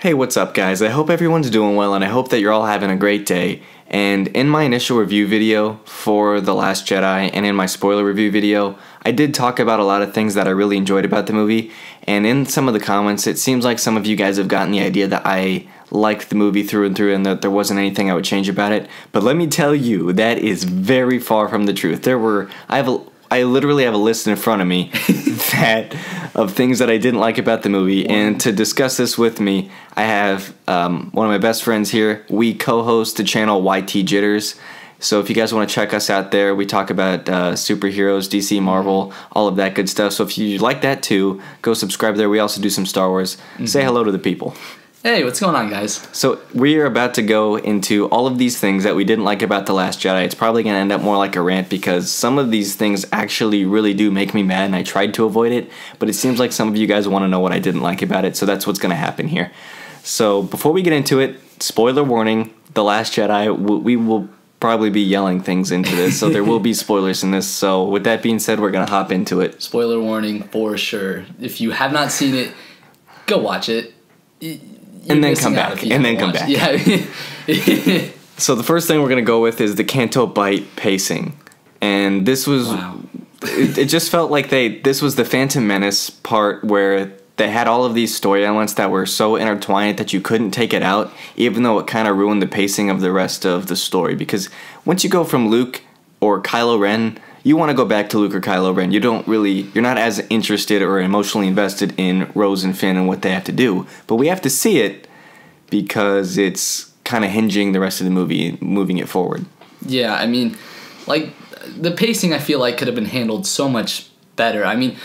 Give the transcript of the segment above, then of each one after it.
Hey, what's up guys? I hope everyone's doing well and I hope that you're all having a great day. And in my initial review video for The Last Jedi and in my spoiler review video, I did talk about a lot of things that I really enjoyed about the movie, and in some of the comments it seems like some of you guys have gotten the idea that I liked the movie through and through and that there wasn't anything I would change about it. But let me tell you, that is very far from the truth. I literally have a list in front of me of things that I didn't like about the movie, and to discuss this with me, I have one of my best friends here. We co-host the channel YT Jitters, so if you guys want to check us out there, we talk about superheroes, DC, Marvel, all of that good stuff. So if you like that too, go subscribe there. We also do some Star Wars. Say hello to the people. Hey, what's going on, guys? So we are about to go into all of these things that we didn't like about The Last Jedi. It's probably going to end up more like a rant because some of these things actually really do make me mad, and I tried to avoid it, but it seems like some of you guys want to know what I didn't like about it, so that's what's going to happen here. So before we get into it, spoiler warning, The Last Jedi, we will probably be yelling things into this, so there will be spoilers in this. So with that being said, we're going to hop into it. Spoiler warning for sure. If you have not seen it, go watch it. And then come back. Yeah. So the first thing we're going to go with is the Canto Bight pacing. And this was... Wow. it just felt like this was the Phantom Menace part where they had all of these story elements that were so intertwined that you couldn't take it out, even though it kind of ruined the pacing of the rest of the story. Because once you go from Luke or Kylo Ren, you want to go back to Luke or Kylo Ren. You're not as interested or emotionally invested in Rose and Finn and what they have to do. But we have to see it because it's kind of hinging the rest of the movie, moving it forward. Yeah, I mean, like, the pacing I feel like could have been handled so much better. I mean,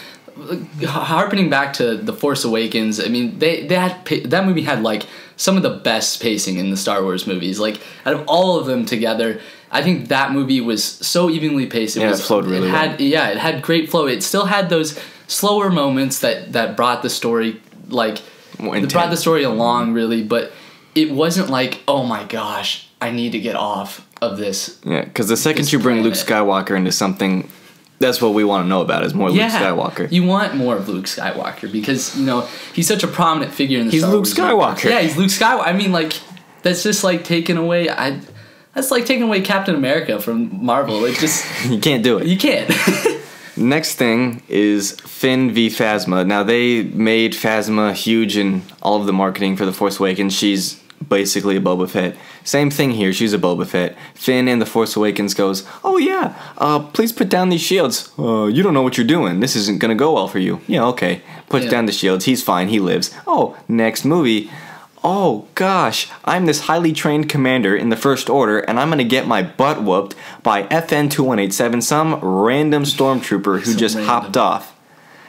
harkening back to The Force Awakens, I mean, that movie had, like, some of the best pacing in the Star Wars movies. Like, out of all of them together, I think that movie was so evenly paced. It flowed really well. Yeah, it had great flow. It still had those slower moments that brought the story, like, brought the story along, really, but it wasn't like, oh my gosh, I need to get off of this. Yeah, because the second you bring Luke Skywalker into something, that's what we want to know about, is more Luke Skywalker. You want more of Luke Skywalker because, you know, he's such a prominent figure in the Star Wars. He's Luke Skywalker. Yeah, he's Luke Skywalker. I mean, like, that's just like taking away... That's like taking away Captain America from Marvel. It just... You can't do it. You can't. Next thing is Finn v. Phasma. Now, they made Phasma huge in all of the marketing for The Force Awakens. She's basically a Boba Fett. Same thing here. She's a Boba Fett. Finn in The Force Awakens goes, oh yeah, please put down these shields. You don't know what you're doing. This isn't going to go well for you. Yeah, okay. Puts down the shields. He's fine. He lives. Oh, next movie... Oh gosh, I'm this highly trained commander in the First Order, and I'm gonna get my butt whooped by FN 2187, some random stormtrooper who just hopped off,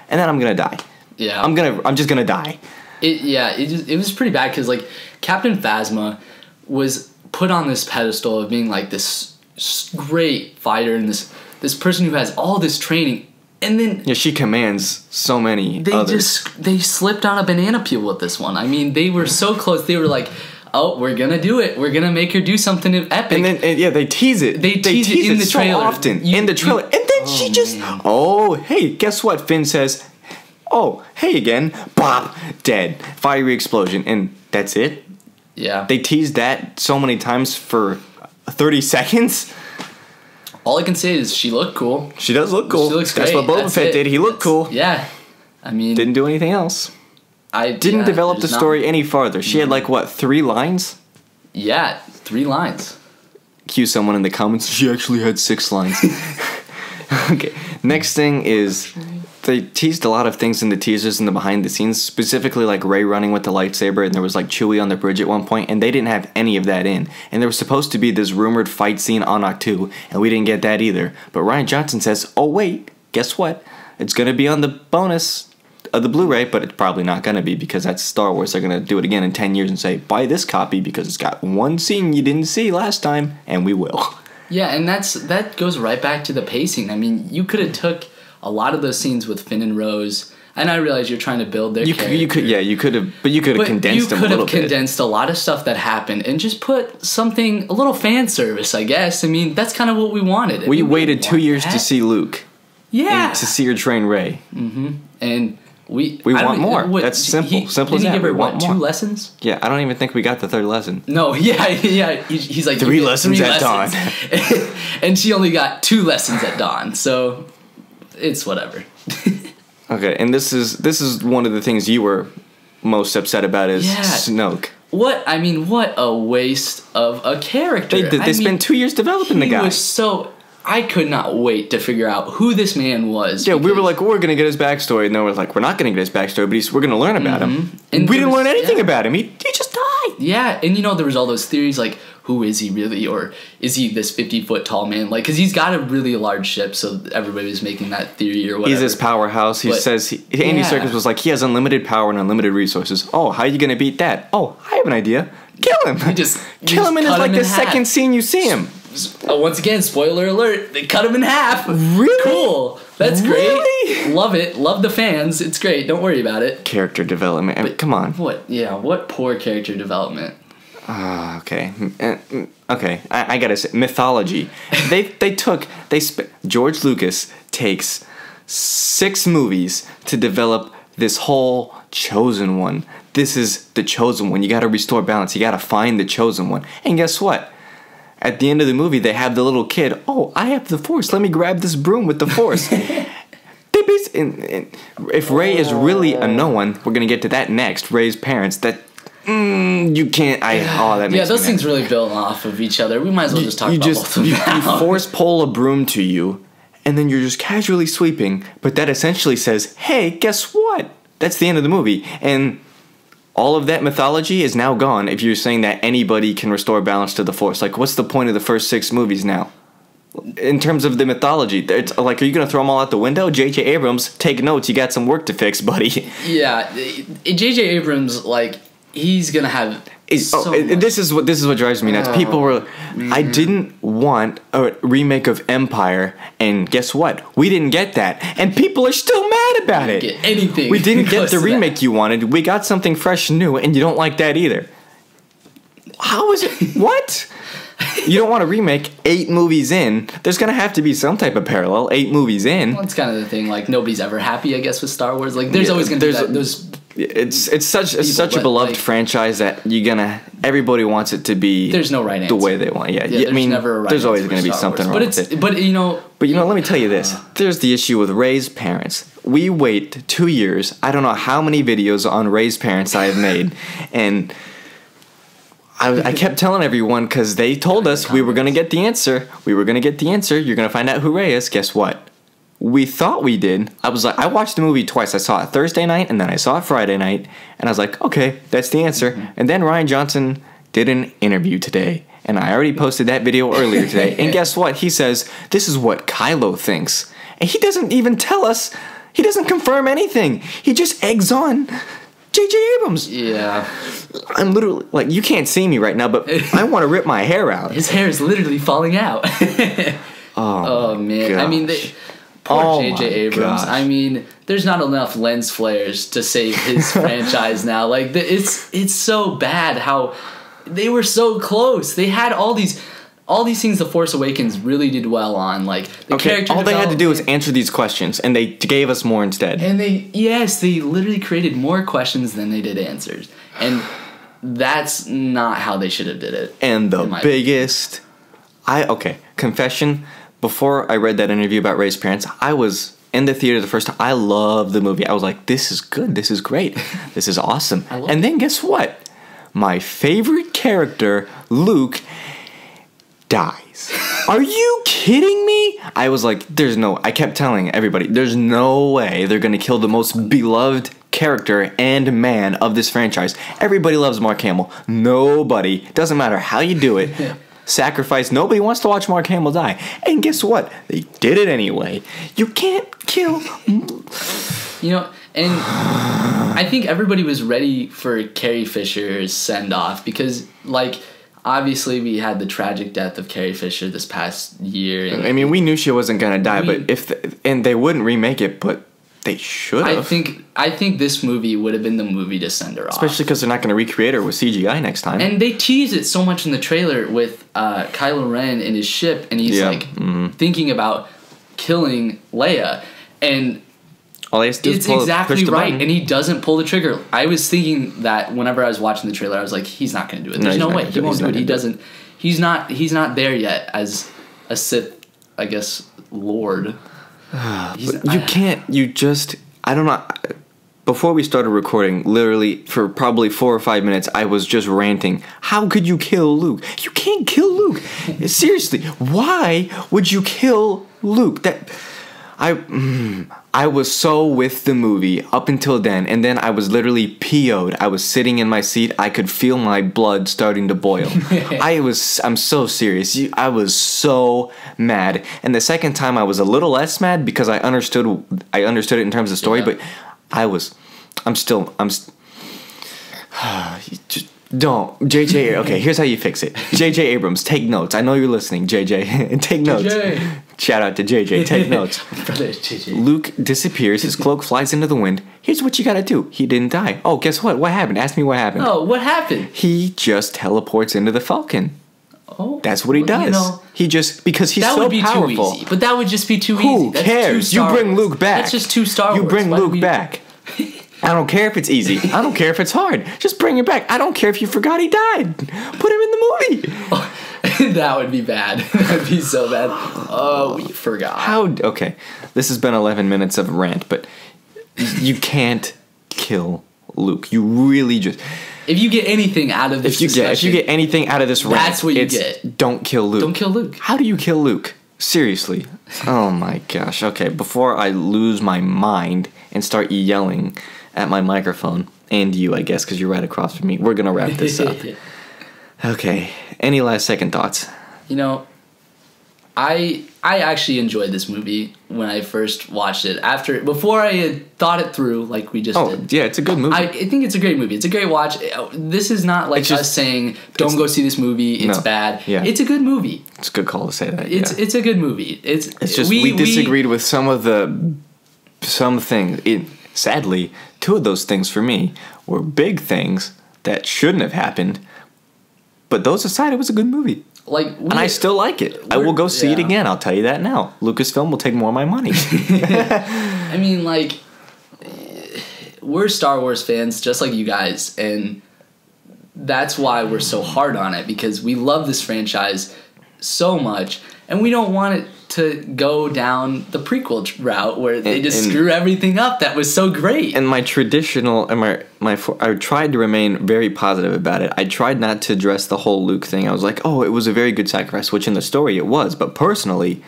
and then I'm gonna die. Yeah, I'm just gonna die. It was pretty bad because, like, Captain Phasma was put on this pedestal of being like this great fighter and this person who has all this training. And then she commands so many others. They slipped on a banana peel with this one. I mean, they were so close. They were like, oh, we're going to do it. We're going to make her do something epic. And then, they tease it. They tease it in the trailer. So often in the trailer. And then she just, hey, guess what? Finn says, oh, hey again. Bop, dead. Fiery explosion. And that's it? Yeah. They teased that so many times for 30 seconds. All I can say is she looked cool. She does look cool. She looks great. That's what Boba Fett did. He looked cool. Yeah. I mean... Didn't do anything else. Didn't develop the story any farther. She had, like, what, 3 lines? Yeah, 3 lines. Cue someone in the comments. She actually had 6 lines. Okay. Next thing is... They teased a lot of things in the teasers and the behind the scenes, specifically like Rey running with the lightsaber, and there was like Chewie on the bridge at one point, and they didn't have any of that in. And there was supposed to be this rumored fight scene on Ahch-To, and we didn't get that either. But Rian Johnson says, oh wait, guess what? It's going to be on the bonus of the Blu-ray, but it's probably not going to be because that's Star Wars. They're going to do it again in 10 years and say, buy this copy because it's got one scene you didn't see last time, and we will. Yeah, and that goes right back to the pacing. I mean, you could have took a lot of those scenes with Finn and Rose, and I realize you're trying to build their character. You could have condensed them a little bit. You could have condensed a lot of stuff that happened and just put something, a little fan service, I guess. I mean, that's kind of what we wanted. We waited 2 years to see Luke. Yeah. And to see her train Rey. Mm-hmm. And We want more. That's simple. Simple as that. Didn't he give her, We want what, more. 2 lessons? Yeah, I don't even think we got the 3rd lesson. No, yeah. He's like, 3 lessons at dawn. And she only got 2 lessons at dawn, so it's whatever. Okay, and this is one of the things you were most upset about is Snoke. What a waste of a character. They spent 2 years developing the guy. I could not wait to figure out who this man was. Yeah, we were like, we're going to get his backstory. And then we're like, we're not going to get his backstory, but we're going to learn about him. And we didn't learn anything about him. He just died. Yeah, and there was all those theories like, who is he really? Or is he this 50-foot tall man? Like, because he's got a really large ship, so everybody was making that theory or whatever. He's this powerhouse. Andy Serkis was like, he has unlimited power and unlimited resources. Oh, how are you going to beat that? Oh, I have an idea. Kill him. Kill him in like the second scene you see him. Once again, spoiler alert, they cut him in half. Really? Cool. That's great. Really? Love it. Love the fans. It's great. Don't worry about it. Character development. I mean, come on. What poor character development. Okay. Okay. I gotta say, Mythology. George Lucas takes 6 movies to develop this whole chosen one. This is the chosen one. You gotta restore balance. You gotta find the chosen one. And guess what? At the end of the movie, they have the little kid. Oh, I have the Force. Let me grab this broom with the Force. If Rey is really a no one, we're gonna get to that next. Rey's parents. You can't. That makes those me things really build off of each other. We might as well just talk about both of them now. You force pull a broom to you, and then you're just casually sweeping. But that essentially says, "Hey, guess what?" That's the end of the movie, and all of that mythology is now gone if you're saying that anybody can restore balance to the Force. Like, what's the point of the first 6 movies now? In terms of the mythology, it's like, are you going to throw them all out the window? J.J. Abrams, take notes. You got some work to fix, buddy. Yeah, J.J. Abrams, like, he's going to have... This is what drives me nuts. People were... I didn't want a remake of Empire, and guess what? We didn't get that. And people are still mad about it. Get anything. We didn't get the remake you wanted. We got something fresh and new, and you don't like that either. How is it? What? You don't want to remake 8 movies in. There's going to have to be some type of parallel. 8 movies in. Well, it's kind of the thing. Like, nobody's ever happy, I guess, with Star Wars. Like, there's always going to be those... It's such a beloved franchise that everybody wants it to be. There's no right answer. The way they want. Yeah, I mean, never a right there's always going to be something wrong with it. But let me tell you this. There's the issue with Rey's parents. We wait 2 years. I don't know how many videos on Rey's parents I have made, and I kept telling everyone because they told us we were going to get the answer. We were going to get the answer. You're going to find out who Rey is. Guess what? We thought we did. I watched the movie twice. I saw it Thursday night and then I saw it Friday night. And I was like, okay, that's the answer. Mm-hmm. And then Rian Johnson did an interview today. And I already posted that video earlier today. And guess what? He says, this is what Kylo thinks. And he doesn't even tell us. He doesn't confirm anything. He just eggs on J.J. Abrams. Yeah. I'm literally, like, you can't see me right now, but I want to rip my hair out. His hair is literally falling out. Oh man. Gosh. I mean, poor J.J. Abrams. Gosh. I mean, there's not enough lens flares to save his franchise now. Like, it's so bad how they were so close. They had all these things The Force Awakens really did well on. Like, the character all they had to do was answer these questions, and they gave us more instead. And they literally created more questions than they did answers. And that's not how they should have did it. And the biggest... confession... Before I read that interview about Rey's parents, I was in the theater the first time. I loved the movie. I was like, this is good. This is great. This is awesome. And then guess what? My favorite character, Luke, dies. Are you kidding me? I was like, I kept telling everybody, there's no way they're going to kill the most beloved character and man of this franchise. Everybody loves Mark Hamill. Nobody. Doesn't matter how you do it. Sacrifice. Nobody wants to watch Mark Hamill die. And guess what? They did it anyway. You can't kill... and I think everybody was ready for Carrie Fisher's send-off because, like, obviously we had the tragic death of Carrie Fisher this past year. And, I mean, we knew she wasn't going to die, and they wouldn't remake it, but they should have. I think this movie would have been the movie to send her off. Especially because they're not going to recreate her with CGI next time. And they tease it so much in the trailer with Kylo Ren in his ship, and he's thinking about killing Leia. And All he has to do is It's push exactly the right, button. and he doesn't pull the trigger. I was thinking that whenever I was watching the trailer, I was like, he's not going to do it. There's no way. He won't do it. He doesn't. He's not there yet as a Sith, I guess, Lord. You can't. You just. I don't know. Before we started recording, literally for probably 4 or 5 minutes, I was just ranting. How could you kill Luke? You can't kill Luke. Seriously, why would you kill Luke? I was so with the movie up until then, and then I was literally PO'd. I was sitting in my seat. I could feel my blood starting to boil. I'm so serious. I was so mad. And the second time I was a little less mad because I understood it in terms of story, but just don't. JJ, okay, here's how you fix it. JJ Abrams, take notes. I know you're listening, JJ. Take notes. JJ. Shout out to JJ, take notes. Brother, JJ. Luke disappears, his cloak flies into the wind. Here's what you gotta do. He didn't die. Oh, guess what? What happened? Ask me what happened. Oh, what happened? He just teleports into the Falcon. Oh, that's what he does. You know, he just, because he's so powerful. That would be too easy. But that would just be too easy. Who cares? You bring Luke back. That's just too Star Wars. You bring Luke back. I don't care if it's easy. I don't care if it's hard. Just bring it back. I don't care if you forgot he died. Put him in the movie. Oh, that would be bad. That would be so bad. Oh, we forgot. Okay, this has been 11 minutes of rant, but you can't kill Luke. You really just... If you get anything out of this if you get anything out of this rant, that's what you get. Don't kill Luke. Don't kill Luke. How do you kill Luke? Seriously. Oh my gosh. Okay, before I lose my mind and start yelling at my microphone, and you, I guess, because you're right across from me, we're going to wrap this up. Okay, any last second thoughts? You know, I actually enjoyed this movie when I first watched it. Before I had thought it through, like we just did. Yeah, it's a good movie. I think it's a great movie. It's a great watch. This is not like us saying, don't go see this movie, it's bad. Yeah. It's a good movie. It's a good call to say that. It's a good movie. It's just we disagreed with some things. Sadly, 2 of those things for me were big things that shouldn't have happened. But those aside, it was a good movie. And I still like it. I will go see it again. I'll tell you that now. Lucasfilm will take more of my money. I mean, like, we're Star Wars fans just like you guys, and that's why we're so hard on it, because we love this franchise so much, and we don't want it to go down the prequel route where they just screw everything up that was so great. And my traditional, I tried to remain very positive about it. I tried not to address the whole Luke thing. I was like, oh, it was a very good sacrifice, which in the story it was, but personally,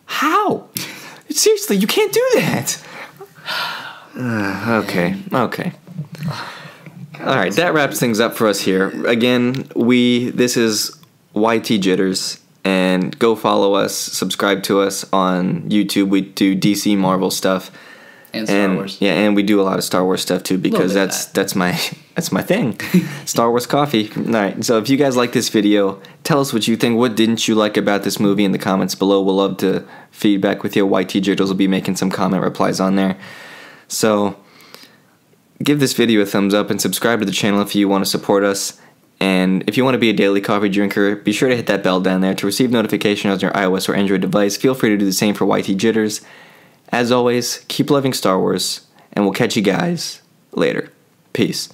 how? Seriously, you can't do that. Okay. All right, that wraps things up for us here. Again, this is YT Jitters. And go follow us, subscribe to us on YouTube. We do DC Marvel stuff. And Star Wars. Yeah, and we do a lot of Star Wars stuff too, because that's my thing. Star Wars coffee. All right, so if you guys like this video, tell us what you think. What didn't you like about this movie in the comments below? We'll love to feedback with you. YT Jiggles will be making some comment replies on there. So give this video a thumbs up and subscribe to the channel if you want to support us. And if you want to be a daily coffee drinker, be sure to hit that bell down there to receive notifications on your iOS or Android device. Feel free to do the same for YT Jitters. As always, keep loving Star Wars, and we'll catch you guys later. Peace.